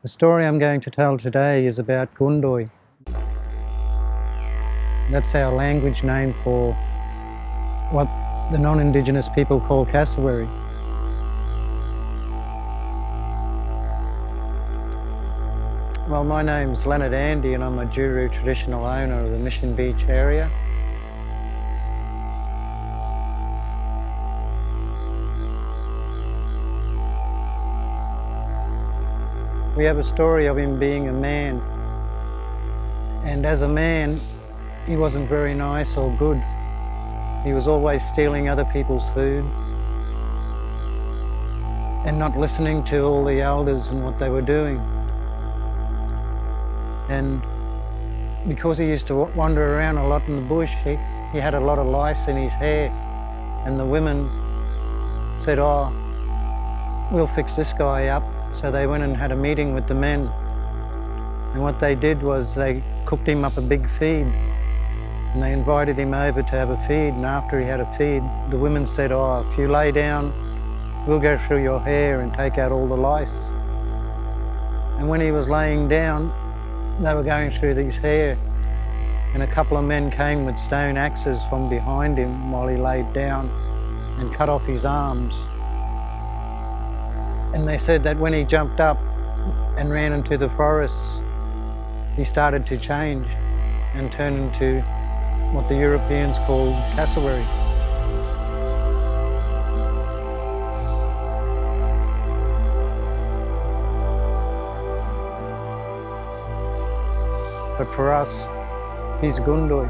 The story I'm going to tell today is about Gundoi. That's our language name for what the non-Indigenous people call Cassowary. Well, my name's Leonard Andy and I'm a Juru traditional owner of the Mission Beach area. We have a story of him being a man, and as a man he wasn't very nice or good. He was always stealing other people's food and not listening to all the elders and what they were doing. And because he used to wander around a lot in the bush, he had a lot of lice in his hair, and the women said, "Oh, we'll fix this guy up." So they went and had a meeting with the men, and what they did was they cooked him up a big feed and they invited him over to have a feed. And after he had a feed, the women said, "Oh, if you lay down, we'll go through your hair and take out all the lice." And when he was laying down, they were going through his hair, and a couple of men came with stone axes from behind him while he laid down and cut off his arms. And they said that when he jumped up and ran into the forests, he started to change and turn into what the Europeans call Cassowary. But for us, he's Gundoi.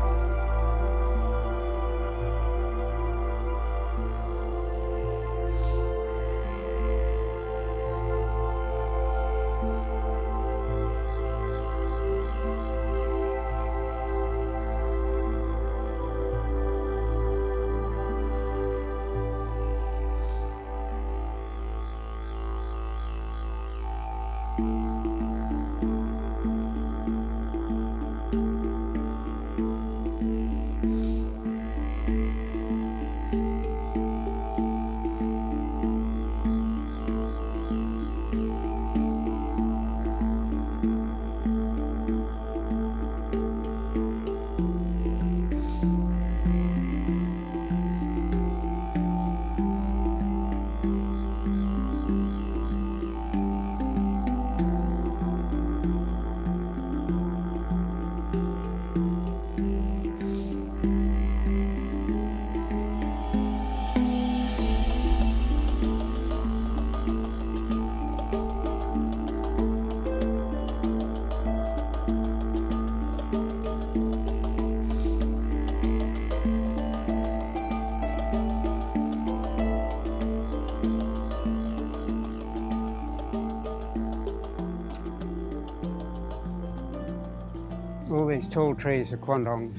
All these tall trees are quandongs.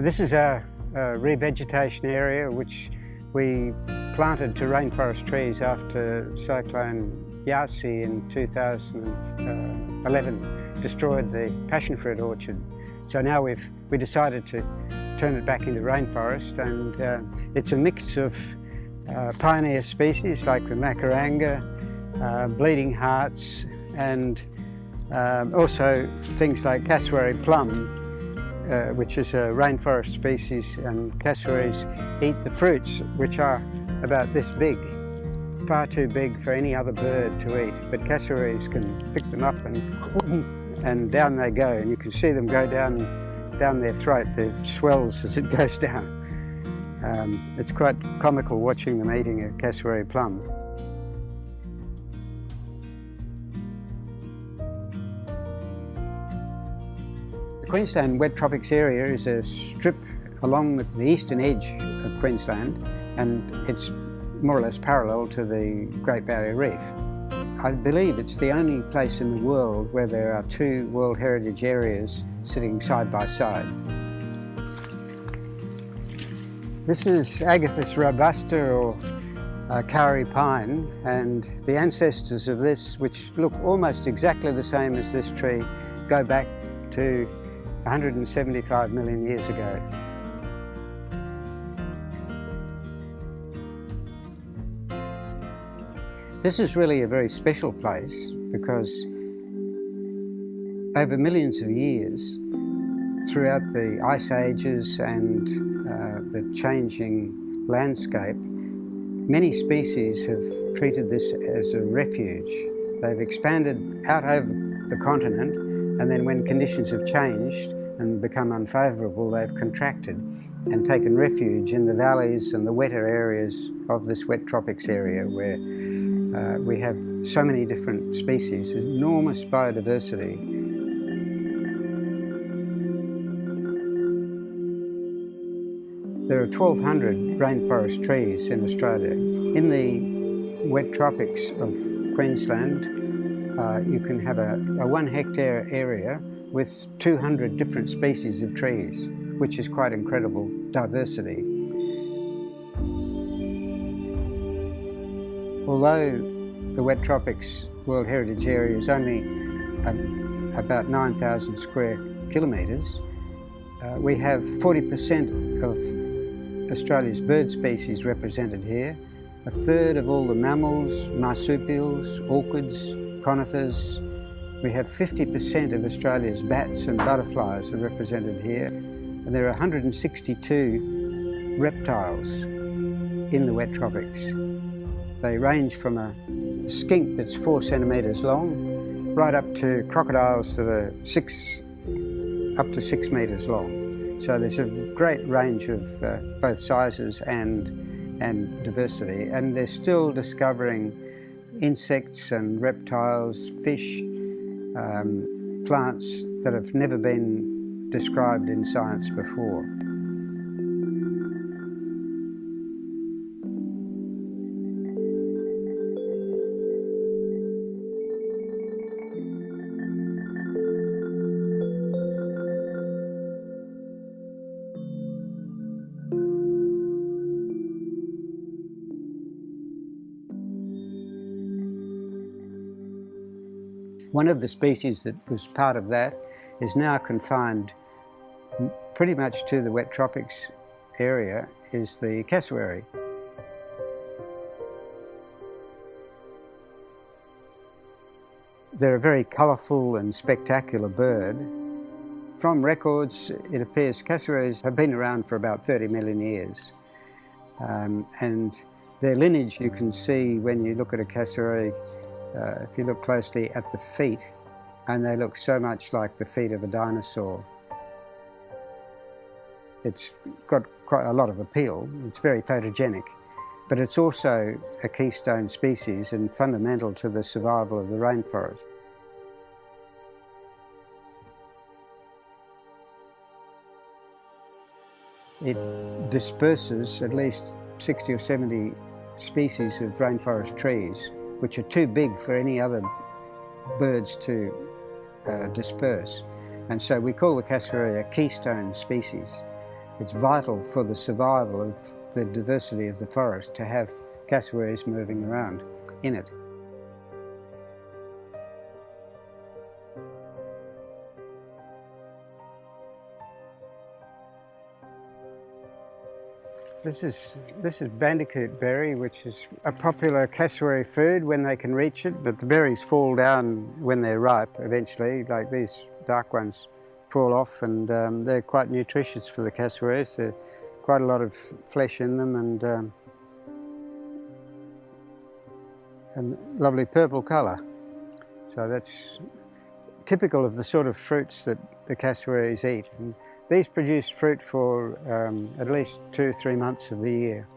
This is our revegetation area which we planted to rainforest trees after Cyclone Yasi in 2011 destroyed the passion fruit orchard. So now we decided to turn it back into rainforest, and it's a mix of pioneer species like the macaranga, bleeding hearts, and also things like cassowary plum, which is a rainforest species, and cassowaries eat the fruits, which are about this big, far too big for any other bird to eat. But cassowaries can pick them up and down they go, and you can see them go down their throat. It swells as it goes down. It's quite comical watching them eating a cassowary plum. The Queensland Wet Tropics area is a strip along the eastern edge of Queensland, and it's more or less parallel to the Great Barrier Reef. I believe it's the only place in the world where there are two World Heritage areas sitting side by side. This is Agathis robusta, or Kauri pine, and the ancestors of this, which look almost exactly the same as this tree, go back to 175 million years ago. This is really a very special place because over millions of years, throughout the ice ages and the changing landscape, many species have treated this as a refuge. They've expanded out over the continent, and then when conditions have changed and become unfavourable, they've contracted and taken refuge in the valleys and the wetter areas of this wet tropics area where we have so many different species, enormous biodiversity. There are 1,200 rainforest trees in Australia. In the wet tropics of Queensland, you can have a 1 hectare area with 200 different species of trees, which is quite incredible diversity. Although the wet tropics World Heritage Area is only about 9,000 square kilometres, we have 40% of Australia's bird species represented here, a third of all the mammals, marsupials, orchids, conifers. We have 50% of Australia's bats and butterflies are represented here, and there are 162 reptiles in the wet tropics. They range from a skink that's 4 centimetres long, right up to crocodiles that are up to 6 metres long. So there's a great range of both sizes and diversity, and they're still discovering insects and reptiles, fish, plants that have never been described in science before. One of the species that was part of that is now confined pretty much to the wet tropics area, is the cassowary. They're a very colourful and spectacular bird. From records, it appears cassowaries have been around for about 30 million years. And their lineage you can see when you look at a cassowary. If you look closely at the feet, and they look so much like the feet of a dinosaur. It's got quite a lot of appeal. It's very photogenic, but it's also a keystone species and fundamental to the survival of the rainforest. It disperses at least 60 or 70 species of rainforest trees, which are too big for any other birds to disperse. And so we call the cassowary a keystone species. It's vital for the survival of the diversity of the forest to have cassowaries moving around in it. This is bandicoot berry, which is a popular cassowary food when they can reach it, but the berries fall down when they're ripe eventually, like these dark ones fall off, and they're quite nutritious for the cassowaries. There's quite a lot of flesh in them and lovely purple colour. So that's typical of the sort of fruits that the cassowaries eat. And these produce fruit for at least 2-3 months of the year.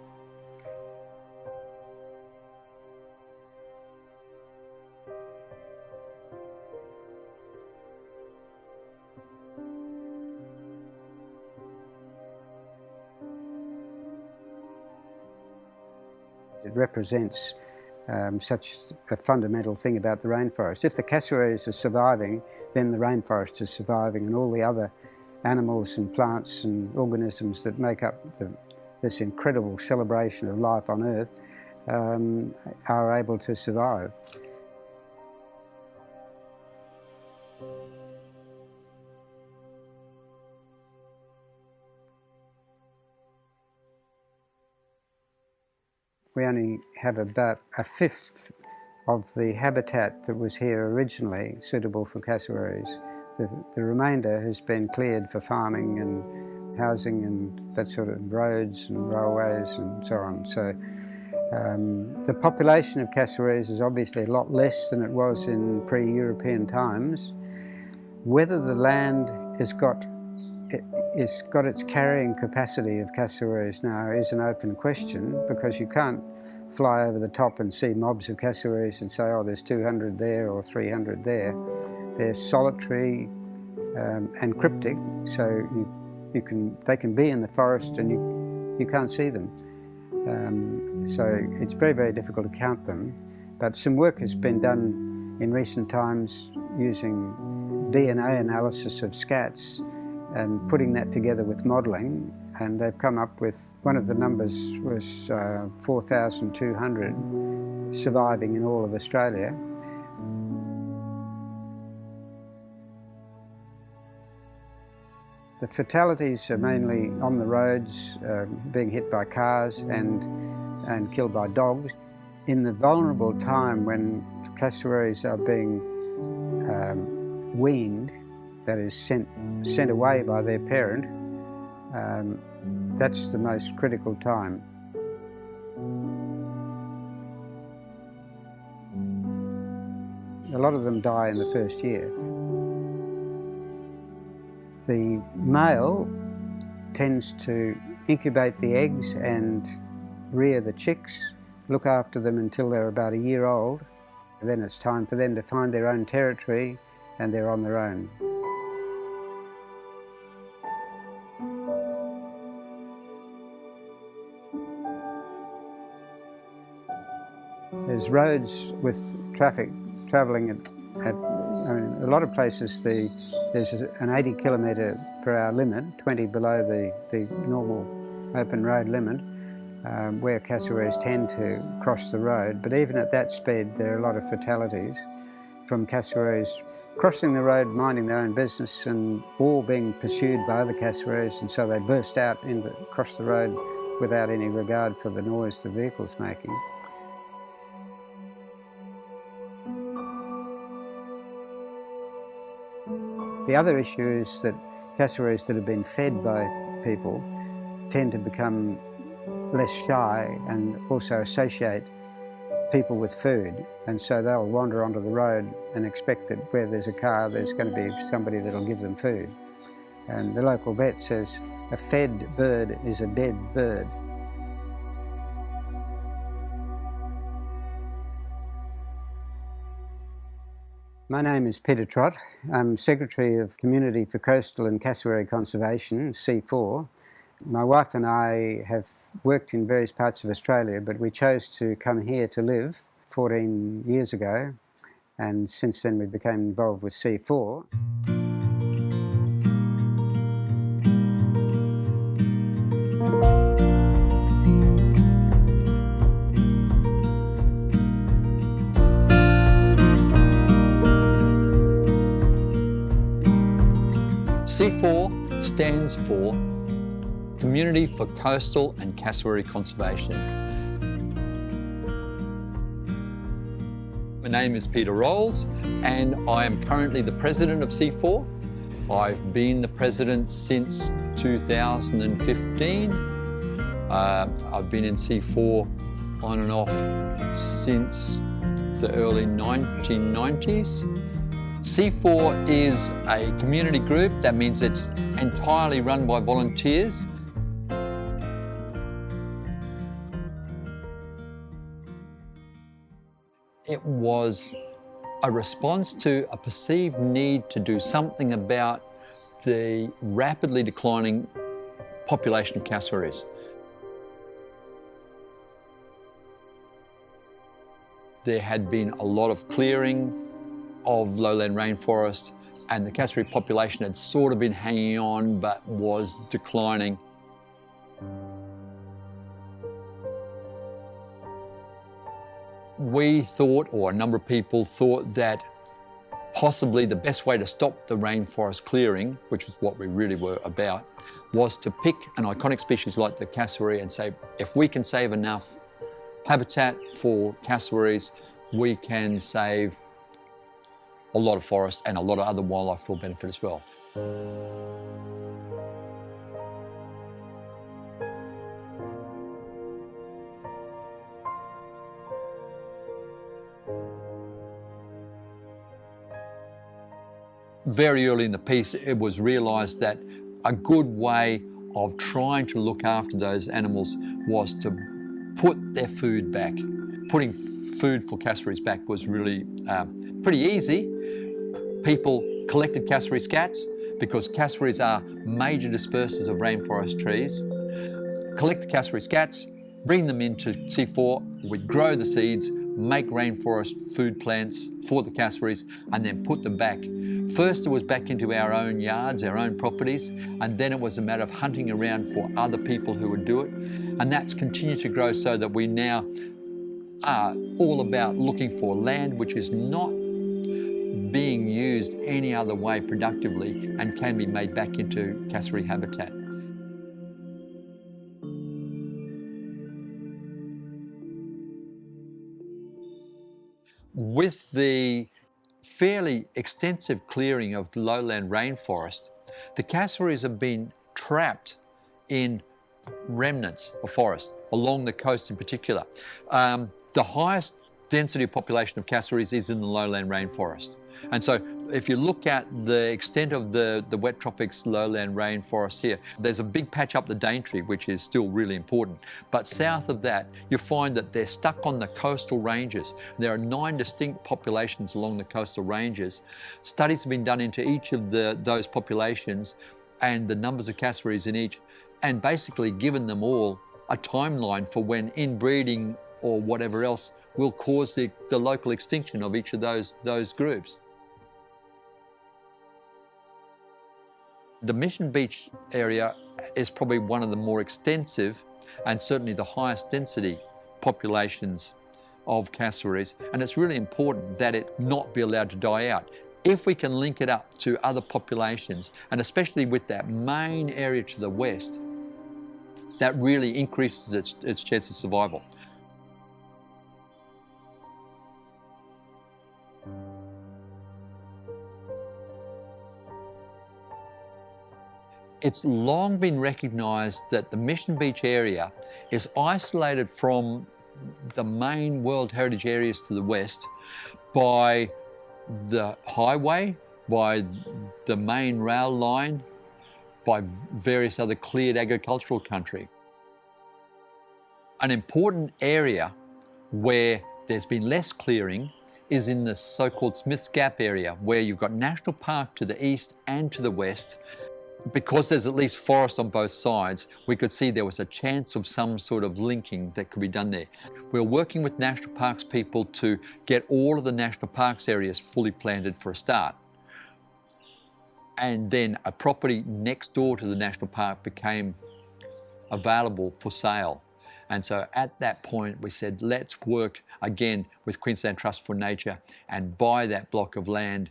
It represents such a fundamental thing about the rainforest. If the cassowaries are surviving, then the rainforest is surviving, and all the other animals and plants and organisms that make up this incredible celebration of life on Earth are able to survive. We only have about a fifth of the habitat that was here originally suitable for cassowaries. The remainder has been cleared for farming and housing and that sort of roads and railways and so on. So the population of cassowaries is obviously a lot less than it was in pre-European times. Whether the land has got its carrying capacity of cassowaries now is an open question, because you can't fly over the top and see mobs of cassowaries and say, oh, there's 200 there or 300 there. They're solitary and cryptic, so they can be in the forest and you can't see them. So it's very, very difficult to count them. But some work has been done in recent times using DNA analysis of scats and putting that together with modelling, and they've come up with, one of the numbers was 4,200 surviving in all of Australia. The fatalities are mainly on the roads, being hit by cars and killed by dogs. In the vulnerable time when cassowaries are being weaned, that is sent away by their parent, that's the most critical time. A lot of them die in the first year. The male tends to incubate the eggs and rear the chicks, look after them until they're about a year old. And then it's time for them to find their own territory, and they're on their own. There's roads with traffic travelling at a lot of places. There's an 80 km/h limit, 20 below the normal open road limit, where cassowaries tend to cross the road. But even at that speed, there are a lot of fatalities from cassowaries crossing the road, minding their own business, and all being pursued by other cassowaries, and so they burst out across the road without any regard for the noise the vehicle's making. The other issue is that cassowaries that have been fed by people tend to become less shy and also associate people with food, and so they'll wander onto the road and expect that where there's a car there's going to be somebody that'll give them food. And the local vet says a fed bird is a dead bird. My name is Peter Trott. I'm Secretary of Community for Coastal and Cassowary Conservation, C4. My wife and I have worked in various parts of Australia, but we chose to come here to live 14 years ago, and since then we became involved with C4. C4 stands for Community for Coastal and Cassowary Conservation. My name is Peter Rolls and I am currently the President of C4. I've been the President since 2015. I've been in C4 on and off since the early 1990s. C4 is a community group. That means it's entirely run by volunteers. It was a response to a perceived need to do something about the rapidly declining population of cassowaries. There had been a lot of clearing of lowland rainforest, and the cassowary population had sort of been hanging on but was declining. We thought, or a number of people thought, that possibly the best way to stop the rainforest clearing, which was what we really were about, was to pick an iconic species like the cassowary and say, if we can save enough habitat for cassowaries we can save a lot of forest and a lot of other wildlife will benefit as well. Very early in the piece, it was realised that a good way of trying to look after those animals was to put their food back. Putting food for cassowaries back was really pretty easy. People collected cassowary scats because cassowaries are major dispersers of rainforest trees. Collect the cassowary scats, bring them into C4, we'd grow the seeds, make rainforest food plants for the cassowaries, and then put them back. First it was back into our own yards, our own properties, and then it was a matter of hunting around for other people who would do it. And that's continued to grow so that we now are all about looking for land which is not being used any other way productively and can be made back into cassowary habitat. With the fairly extensive clearing of lowland rainforest, the cassowaries have been trapped in remnants of forest, along the coast in particular. The highest density of population of cassowaries is in the lowland rainforest. And so if you look at the extent of the wet tropics lowland rainforest here, there's a big patch up the Daintree, which is still really important. But south of that, you find that they're stuck on the coastal ranges. There are 9 distinct populations along the coastal ranges. Studies have been done into each of those populations and the numbers of cassowaries in each, and basically given them all a timeline for when inbreeding or whatever else will cause the local extinction of each of those groups. The Mission Beach area is probably one of the more extensive and certainly the highest density populations of cassowaries, and it's really important that it not be allowed to die out. If we can link it up to other populations, and especially with that main area to the west, that really increases its chance of survival. It's long been recognised that the Mission Beach area is isolated from the main World Heritage areas to the west by the highway, by the main rail line, by various other cleared agricultural country. An important area where there's been less clearing is in the so-called Smith's Gap area, where you've got National Park to the east and to the west. Because there's at least forest on both sides, we could see there was a chance of some sort of linking that could be done there. We're working with National Parks people to get all of the National Parks areas fully planted for a start. And then a property next door to the National Park became available for sale. And so at that point we said, let's work again with Queensland Trust for Nature and buy that block of land.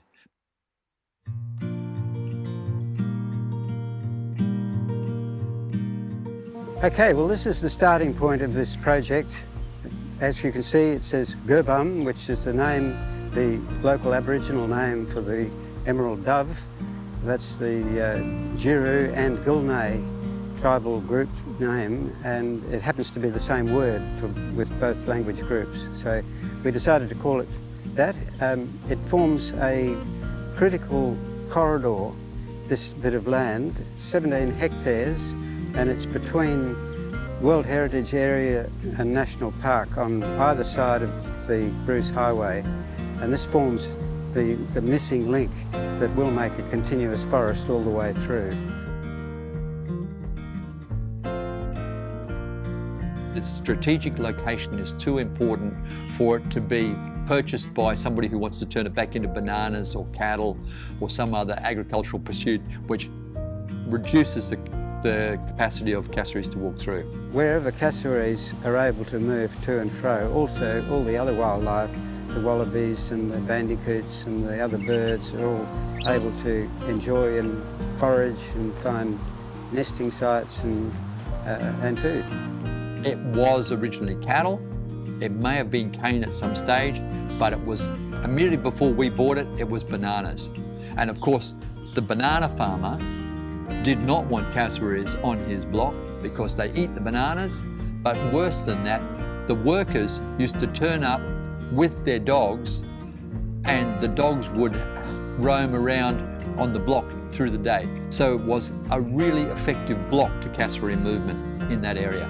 Okay, well this is the starting point of this project. As you can see, it says Gerbum, which is the name, the local Aboriginal name for the emerald dove. That's the Jiru and Gulnay tribal group name, and it happens to be the same word with both language groups. So we decided to call it that. It forms a critical corridor, this bit of land, 17 hectares, and it's between World Heritage Area and National Park on either side of the Bruce Highway. And this forms the missing link that will make a continuous forest all the way through. Its strategic location is too important for it to be purchased by somebody who wants to turn it back into bananas or cattle or some other agricultural pursuit, which reduces the capacity of cassowaries to walk through. Wherever cassowaries are able to move to and fro, also all the other wildlife, the wallabies and the bandicoots and the other birds are all able to enjoy and forage and find nesting sites and food. It was originally cattle, It may have been cane at some stage, but it was immediately before we bought it, it was bananas. And of course, the banana farmer did not want cassowaries on his block because they eat the bananas, but worse than that, the workers used to turn up with their dogs and the dogs would roam around on the block through the day. So it was a really effective block to cassowary movement in that area.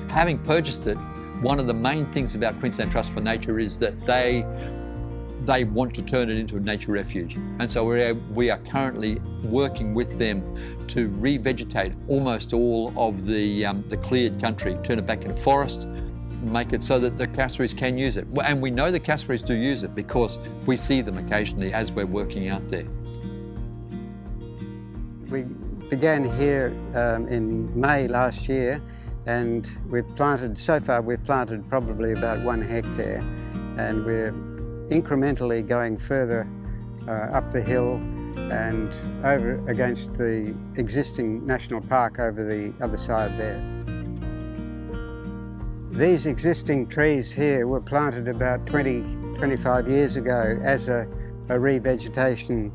Having purchased it, one of the main things about Queensland Trust for Nature is that they want to turn it into a nature refuge. And so we are currently working with them to revegetate almost all of the cleared country, turn it back into forest, make it so that the cassowaries can use it. And we know the cassowaries do use it because we see them occasionally as we're working out there. We began here in May last year, and so far we've planted probably about 1 hectare, and we're incrementally going further up the hill and over against the existing national park over the other side there. These existing trees here were planted about 25 years ago as a revegetation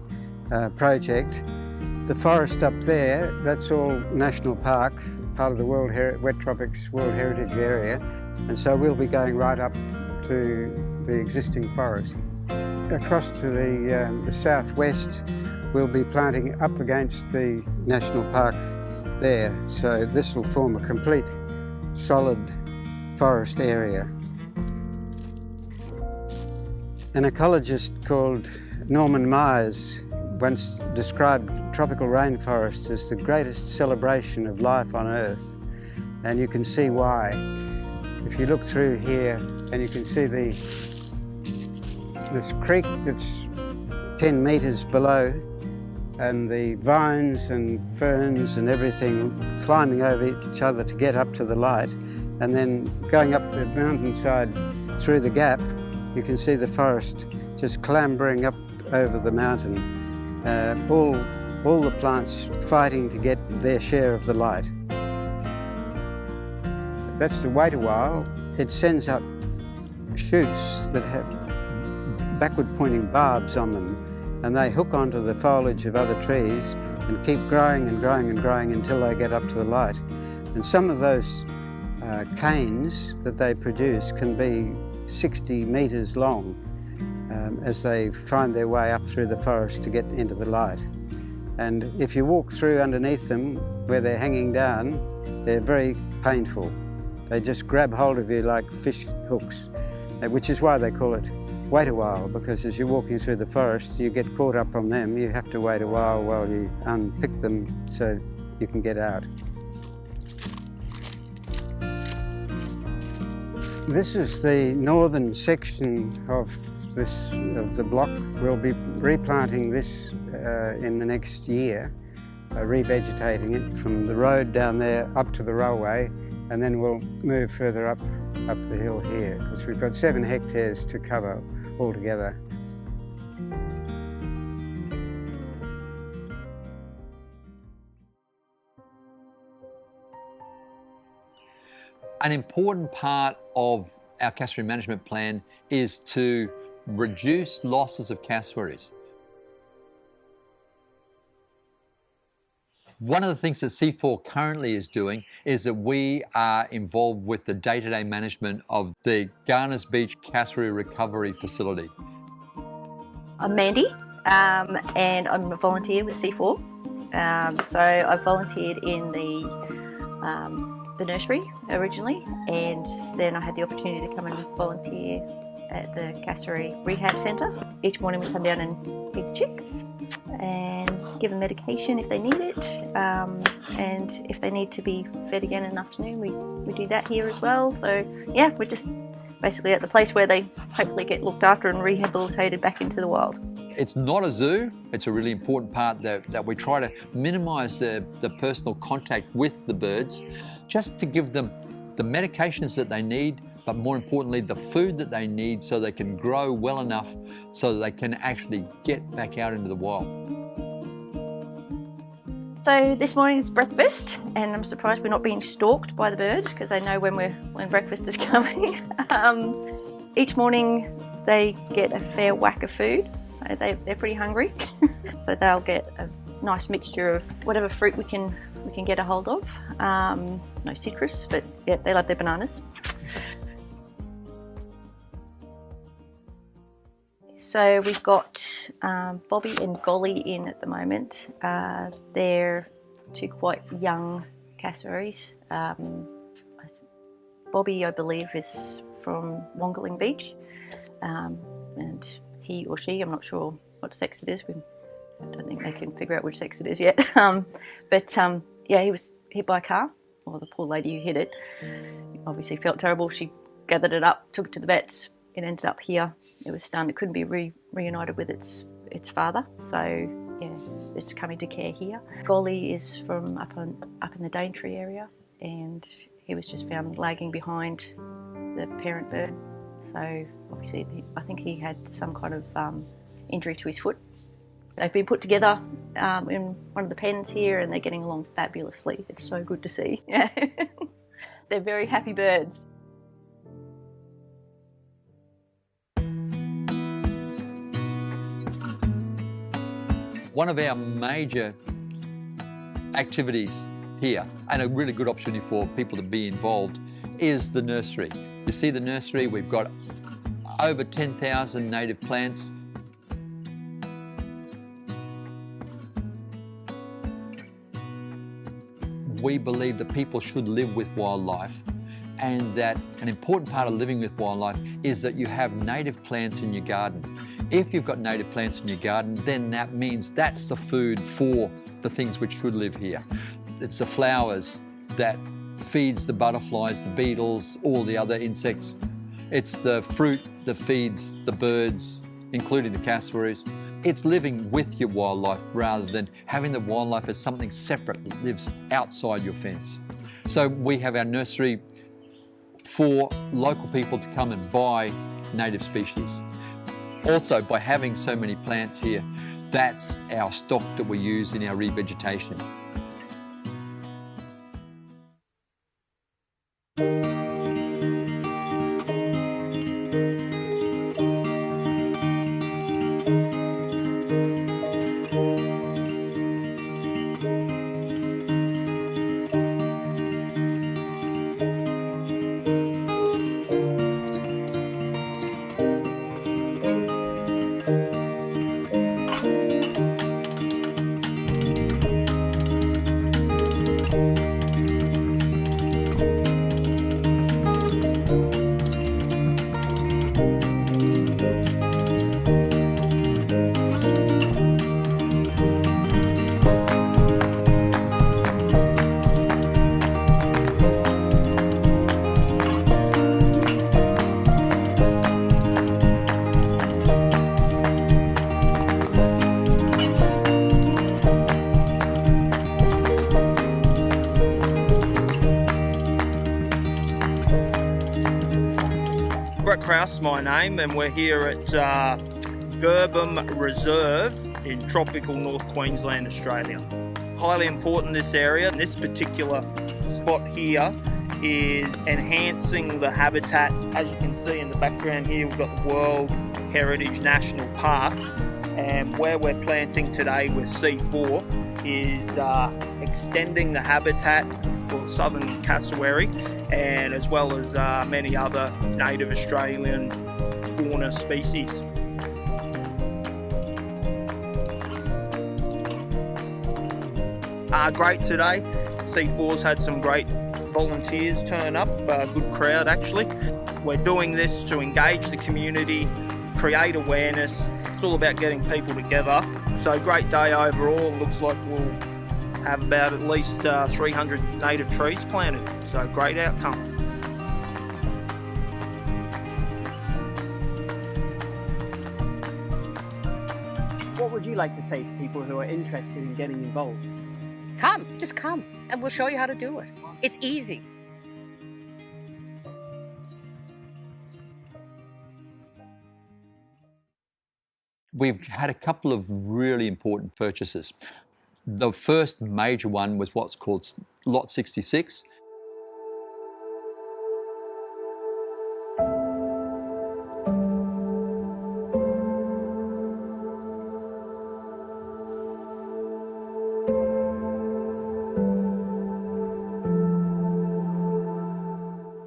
project. The forest up there, that's all national park, part of the Wet Tropics World Heritage Area, and so we'll be going right up to the existing forest. Across to the southwest, we'll be planting up against the national park there, so this will form a complete solid forest area. An ecologist called Norman Myers once described tropical rainforest as the greatest celebration of life on Earth, and you can see why. If you look through here, and you can see this creek that's 10 metres below, and the vines and ferns and everything climbing over each other to get up to the light, and then going up the mountainside through the gap, you can see the forest just clambering up over the mountain. All the plants fighting to get their share of the light. That's the wait a while. It sends up shoots that have backward pointing barbs on them, and they hook onto the foliage of other trees and keep growing and growing and growing until they get up to the light. And some of those canes that they produce can be 60 metres long as they find their way up through the forest to get into the light. And if you walk through underneath them where they're hanging down, they're very painful. They just grab hold of you like fish hooks, which is why they call it wait a while, because as you're walking through the forest, you get caught up on them. You have to wait a while you unpick them so you can get out. This is the northern section of the block. We'll be replanting this in the next year, revegetating it from the road down there up to the railway, and then we'll move further up the hill here, because we've got 7 hectares to cover altogether. An important part of our cassowary management plan is to reduce losses of cassowaries. One of the things that C4 currently is doing is that we are involved with the day-to-day management of the Garners Beach Cassowary Recovery Facility. I'm Mandy, and I'm a volunteer with C4. So I volunteered in the nursery originally, and then I had the opportunity to come and volunteer at the Cassowary Rehab Centre. Each morning we come down and feed the chicks and give them medication if they need it, and if they need to be fed again in the afternoon, we do that here as well. So yeah, we're just basically at the place where they hopefully get looked after and rehabilitated back into the wild. It's not a zoo. It's a really important part that we try to minimise the personal contact with the birds, just to give them the medications that they need, but more importantly, the food that they need so they can grow well enough so that they can actually get back out into the wild. So this morning's breakfast, and I'm surprised we're not being stalked by the birds because they know when breakfast is coming. Each morning they get a fair whack of food, so they're pretty hungry. So they'll get a nice mixture of whatever fruit we can get a hold of. No citrus, but yeah, they love their bananas. So we've got Bobby and Golly in at the moment. They're two quite young cassowaries. Bobby, I believe, is from Wongaling Beach, and he or she, I'm not sure what sex it is. I don't think they can figure out which sex it is yet. Yeah, he was hit by a car, or the poor lady who hit it obviously felt terrible. She gathered it up, took it to the vets. It ended up here. It was stunned. It couldn't be reunited with its father, so yeah, it's coming to care here. Golly is from up in the Daintree area, and he was just found lagging behind the parent bird. So obviously, I think he had some kind of injury to his foot. They've been put together in one of the pens here, and they're getting along fabulously. It's so good to see. Yeah, they're very happy birds. One of our major activities here, and a really good opportunity for people to be involved, is the nursery. You see the nursery, we've got over 10,000 native plants. We believe that people should live with wildlife, and that an important part of living with wildlife is that you have native plants in your garden. If you've got native plants in your garden, then that means that's the food for the things which should live here. It's the flowers that feeds the butterflies, the beetles, all the other insects. It's the fruit that feeds the birds, including the cassowaries. It's living with your wildlife rather than having the wildlife as something separate that lives outside your fence. So we have our nursery for local people to come and buy native species. Also, by having so many plants here, that's our stock that we use in our revegetation. Kraus, my name, and we're here at Gerbum Reserve in tropical North Queensland, Australia. Highly important, this area. This particular spot here is enhancing the habitat. As you can see in the background here, we've got the World Heritage National Park, and where we're planting today with C4 is extending the habitat for southern cassowary, and as well as many other native Australian fauna species. Great today. C4's had some great volunteers turn up, a good crowd actually. We're doing this to engage the community, create awareness. It's all about getting people together. So great day overall. Looks like we'll have about at least 300 native trees planted. So great outcome. What would you like to say to people who are interested in getting involved? Come, just come, and we'll show you how to do it. It's easy. We've had a couple of really important purchases. The first major one was what's called Lot 66.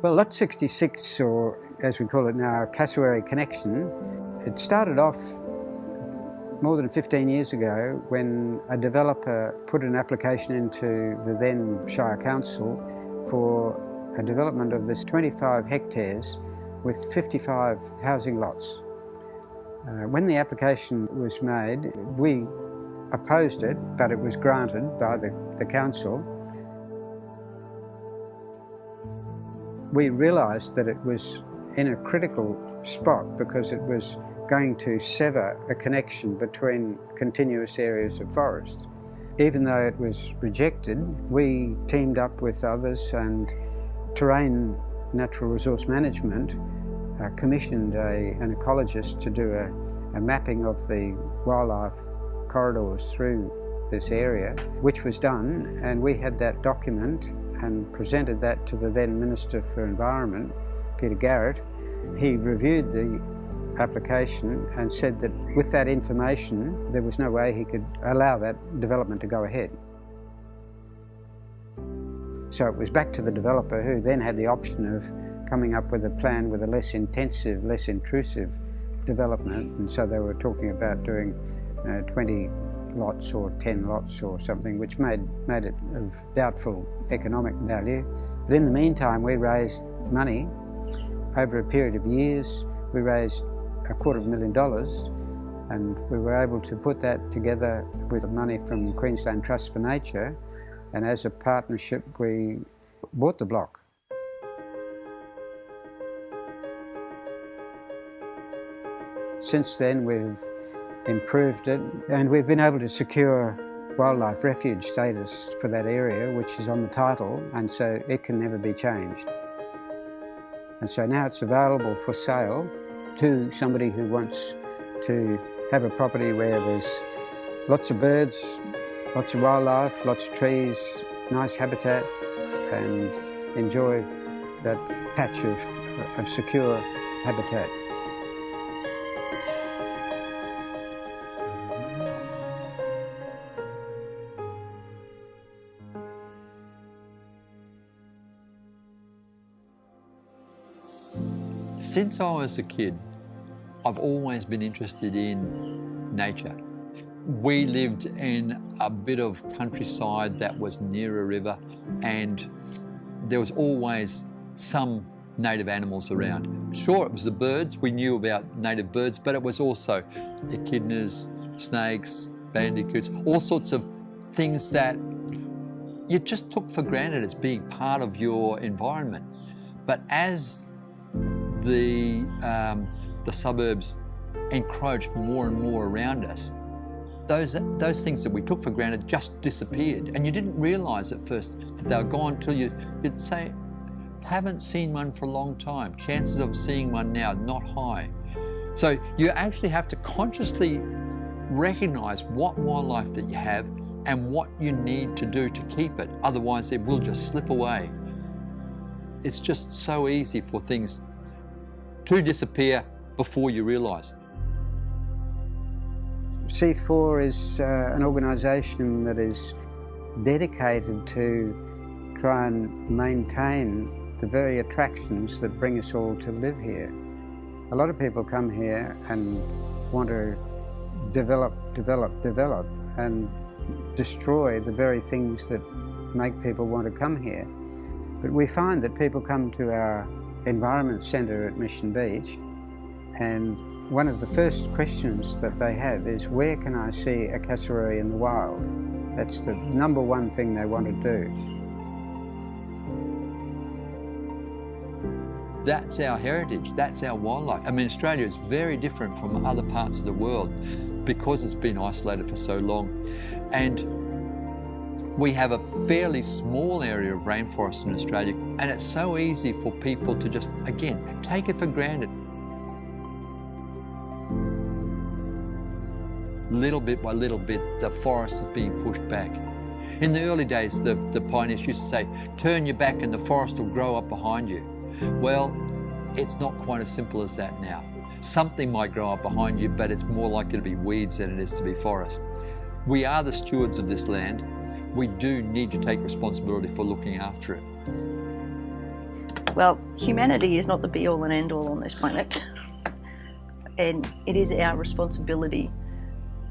Well, Lot 66, or as we call it now, Cassowary Connection, it started off more than 15 years ago when a developer put an application into the then Shire Council for a development of this 25 hectares with 55 housing lots. When the application was made, we opposed it, but it was granted by the council. We realised that it was in a critical spot because it was going to sever a connection between continuous areas of forest. Even though it was rejected, we teamed up with others, and Terrain Natural Resource Management commissioned an ecologist to do a mapping of the wildlife corridors through this area, which was done, and we had that document and presented that to the then Minister for Environment, Peter Garrett. He reviewed the application and said that with that information there was no way he could allow that development to go ahead. So it was back to the developer, who then had the option of coming up with a plan with a less intensive, less intrusive development, and so they were talking about doing 20 lots or 10 lots or something, which made it of doubtful economic value. But in the meantime, we raised money over a period of years. We raised $250,000, and we were able to put that together with money from Queensland Trust for Nature, and as a partnership we bought the block. Since then we've improved it, and we've been able to secure wildlife refuge status for that area, which is on the title, and so it can never be changed. And so now it's available for sale to somebody who wants to have a property where there's lots of birds, lots of wildlife, lots of trees, nice habitat, and enjoy that patch of secure habitat. Since I was a kid, I've always been interested in nature. We lived in a bit of countryside that was near a river, and there was always some native animals around. Sure, it was the birds, we knew about native birds, but it was also echidnas, snakes, bandicoots, all sorts of things that you just took for granted as being part of your environment. But as the suburbs encroached more and more around us, those things that we took for granted just disappeared, and you didn't realise at first that they were gone till you'd say, haven't seen one for a long time. Chances of seeing one now, not high. So you actually have to consciously recognise what wildlife that you have and what you need to do to keep it, otherwise it will just slip away. It's just so easy for things to disappear before you realise. C4 is an organisation that is dedicated to try and maintain the very attractions that bring us all to live here. A lot of people come here and want to develop, and destroy the very things that make people want to come here. But we find that people come to our Environment Centre at Mission Beach, and one of the first questions that they have is, where can I see a cassowary in the wild? That's the number one thing they want to do. That's our heritage, that's our wildlife. I mean, Australia is very different from other parts of the world because it's been isolated for so long. And we have a fairly small area of rainforest in Australia, and it's so easy for people to just, again, take it for granted. little bit by little bit, the forest is being pushed back. In the early days, the pioneers used to say, turn your back and the forest will grow up behind you. Well, it's not quite as simple as that now. Something might grow up behind you, but it's more likely to be weeds than it is to be forest. We are the stewards of this land. We do need to take responsibility for looking after it. Well, humanity is not the be-all and end-all on this planet. And it is our responsibility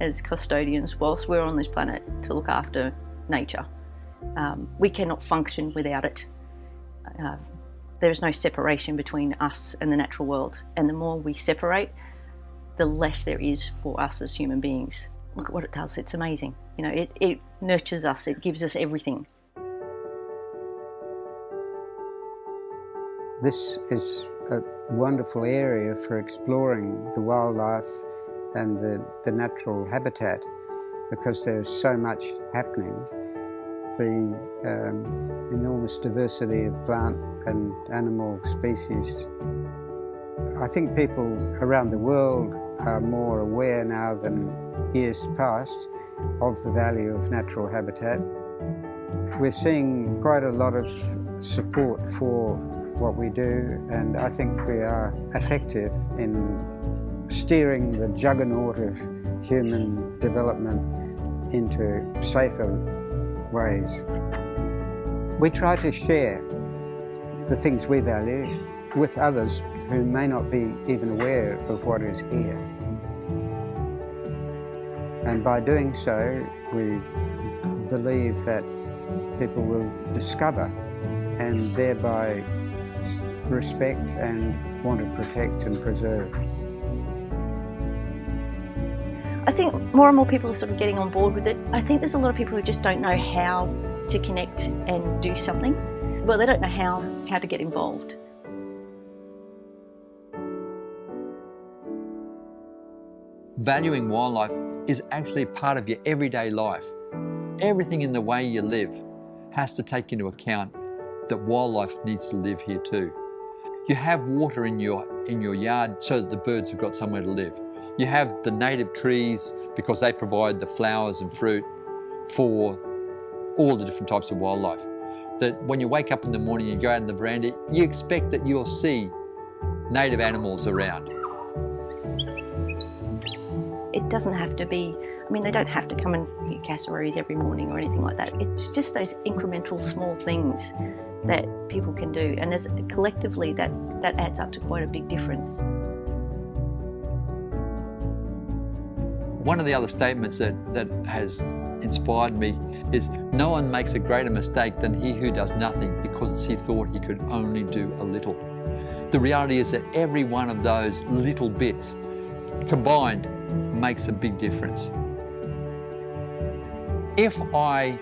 as custodians whilst we're on this planet to look after nature. We cannot function without it. There is no separation between us and the natural world, and the more we separate, the less there is for us as human beings. Look at what it does, it's amazing. You know, it nurtures us, it gives us everything. This is a wonderful area for exploring the wildlife and the natural habitat, because there's so much happening. The enormous diversity of plant and animal species. I think people around the world are more aware now than years past of the value of natural habitat. We're seeing quite a lot of support for what we do, and I think we are effective in steering the juggernaut of human development into safer ways. We try to share the things we value with others who may not be even aware of what is here. And by doing so, we believe that people will discover and thereby respect and want to protect and preserve. I think more and more people are sort of getting on board with it. I think there's a lot of people who just don't know how to connect and do something. Well, they don't know how to get involved. Valuing wildlife is actually part of your everyday life. Everything in the way you live has to take into account that wildlife needs to live here too. You have water in your yard so that the birds have got somewhere to live. You have the native trees because they provide the flowers and fruit for all the different types of wildlife. That when you wake up in the morning and go out in the veranda, you expect that you'll see native animals around. It doesn't have to be, I mean, they don't have to come and eat cassowaries every morning or anything like that. It's just those incremental small things that people can do, and as collectively that adds up to quite a big difference. One of the other statements that has inspired me is, no one makes a greater mistake than he who does nothing because he thought he could only do a little. The reality is that every one of those little bits combined makes a big difference. If I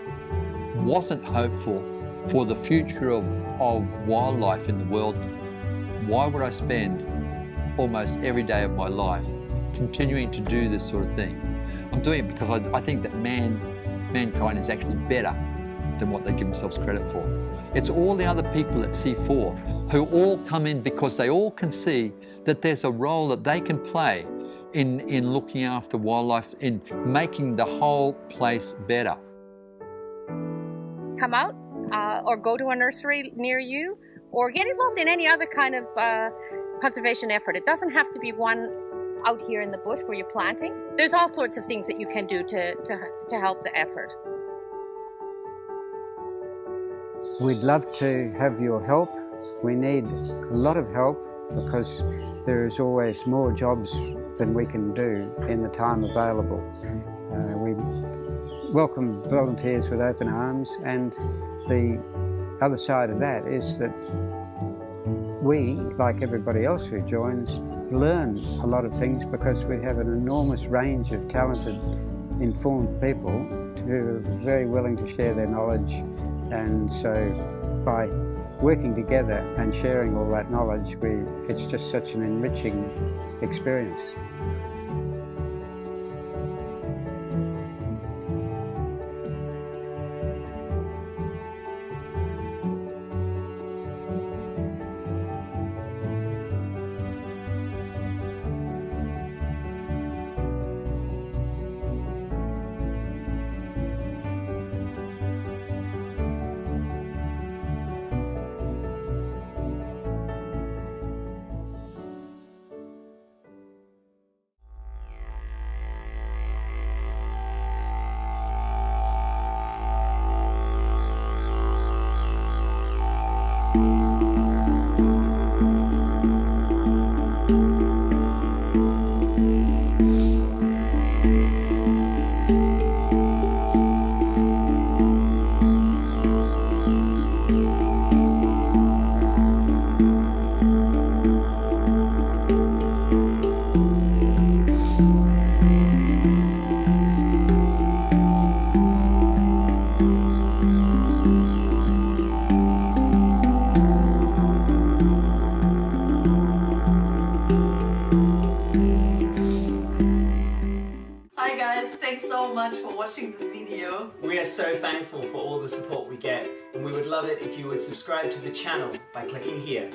wasn't hopeful for the future of wildlife in the world, why would I spend almost every day of my life continuing to do this sort of thing? I'm doing it because I think that mankind is actually better than what they give themselves credit for. It's all the other people at C4 who all come in because they all can see that there's a role that they can play in looking after wildlife, in making the whole place better. Come out or go to a nursery near you, or get involved in any other kind of conservation effort. It doesn't have to be one out here in the bush where you're planting. There's all sorts of things that you can do to help the effort. We'd love to have your help. We need a lot of help because there is always more jobs than we can do in the time available. We welcome volunteers with open arms, and the other side of that is that we, like everybody else who joins, learn a lot of things because we have an enormous range of talented, informed people who are very willing to share their knowledge. And so by working together and sharing all that knowledge, it's just such an enriching experience. much for watching this video. We are so thankful for all the support we get, and we would love it if you would subscribe to the channel by clicking here.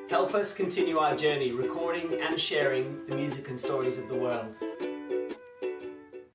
Help us continue our journey recording and sharing the music and stories of the world.